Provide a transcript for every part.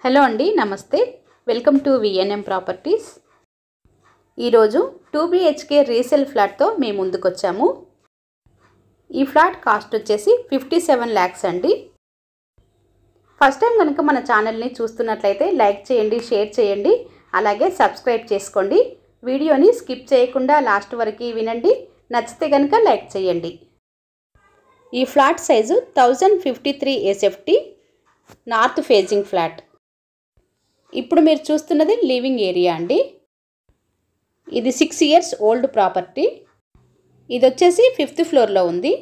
Hello అండి, నమస్తే. Welcome to VNM properties. ఈరోజు 2 BHK రీసేల్ ఫ్లాట్తో మేము ముందుకు వచ్చాము. ఈ ఫ్లాట్ కాస్ట్ వచ్చేసి 57 lakhs అండి. ఫస్ట్ టైం కనుక మన ఛానల్ని చూస్తున్నట్లయితే లైక్ చేయండి, షేర్ చేయండి, అలాగే సబ్స్క్రైబ్ చేసుకోండి. వీడియోని స్కిప్ చేయకుండా లాస్ట్ వరకు వినండి. నచ్చితే కనుక లైక్ చేయండి. ఈ flat size 1053 SFT north facing flat. ఇప్పుడు మీరు చూస్తున్నది లివింగ్ ఏరియా అండి. ఇది 6 years ఓల్డ్ ప్రాపర్టీ. ఇది వచ్చేసి 5th floorలో ఉంది.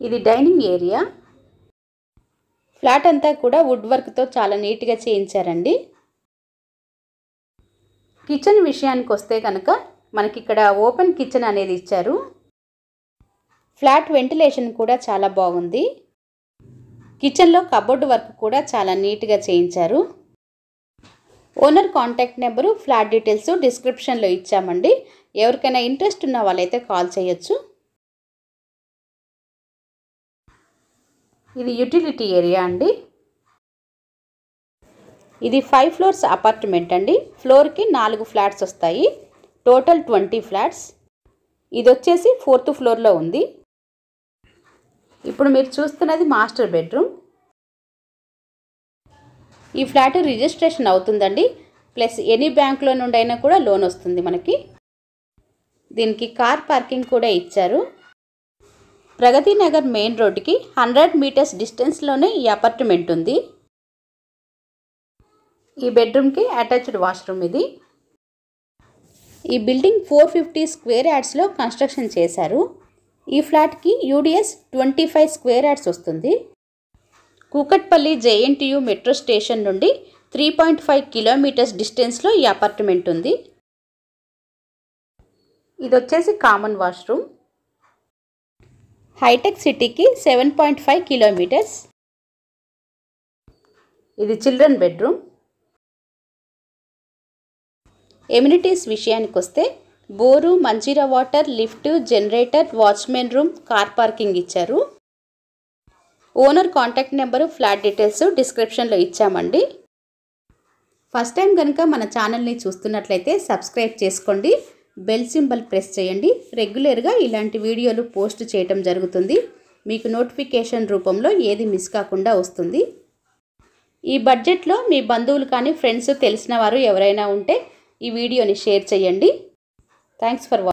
ఇది డైనింగ్ ఏరియా. ఫ్లాట్ అంతా కూడా వుడ్ వర్క్తో చాలా నీట్గా చేయించారండి. కిచెన్ విషయానికి వస్తే కనుక మనకి ఇక్కడ ఓపెన్ కిచెన్ అనేది ఇచ్చారు. ఫ్లాట్ వెంటిలేషన్ కూడా చాలా బాగుంది. కిచెన్లో కబోర్డ్ వర్క్ కూడా చాలా నీట్గా చేయించారు. Owner contact number, flat details డిస్క్రిప్షన్లో ఇచ్చామండి. ఎవరికైనా ఇంట్రెస్ట్ ఉన్న వాళ్ళైతే కాల్ చేయొచ్చు. ఇది యూటిలిటీ ఏరియా అండి. ఇది 5 floors అపార్ట్మెంట్ అండి. ఫ్లోర్కి 4 ఫ్లాట్స్ వస్తాయి. Total 20 flats. ఇది వచ్చేసి 4th floorలో ఉంది. ఇప్పుడు మీరు చూస్తున్నది మాస్టర్ బెడ్రూమ్. ఈ ఫ్లాట్ రిజిస్ట్రేషన్ అవుతుందండి. ప్లస్ ఎనీ బ్యాంక్లో నుండి అయినా కూడా లోన్ వస్తుంది మనకి. దీనికి కార్ పార్కింగ్ కూడా ఇచ్చారు. ప్రగతి నగర్ మెయిన్ రోడ్డుకి 100 meters డిస్టెన్స్లోనే ఈ అపార్ట్మెంట్ ఉంది. ఈ బెడ్రూమ్కి అటాచ్డ్ వాష్రూమ్ ఇది. ఈ బిల్డింగ్ 450 square yardsలో కన్స్ట్రక్షన్ చేశారు. ఈ ఫ్లాట్కి UDS 25 square yards వస్తుంది. కూకట్పల్లి JNTU మెట్రో స్టేషన్ నుండి 3.5 kilometers డిస్టెన్స్లో ఈ అపార్ట్మెంట్ ఉంది. ఇది వచ్చేసి కామన్ వాష్రూమ్. హైటెక్ సిటీకి 7.5 kilometers. ఇది చిల్డ్రన్ బెడ్రూమ్. ఎమ్యూనిటీస్ విషయానికి వస్తే bore, Manjira water, lift, generator, watchman room, car parking ఇచ్చారు. Owner contact number, flat details డిస్క్రిప్షన్లో ఇచ్చామండి. ఫస్ట్ టైం కనుక మన ఛానల్ని చూస్తున్నట్లయితే సబ్స్క్రైబ్ చేసుకోండి. బెల్ సింబల్ ప్రెస్ చేయండి. రెగ్యులర్గా ఇలాంటి వీడియోలు పోస్ట్ చేయటం జరుగుతుంది. మీకు నోటిఫికేషన్ రూపంలో ఏది మిస్ కాకుండా వస్తుంది. ఈ బడ్జెట్లో మీ బంధువులు కానీ ఫ్రెండ్స్ తెలిసిన వారు ఎవరైనా ఉంటే ఈ వీడియోని షేర్ చేయండి. Thanks for watching.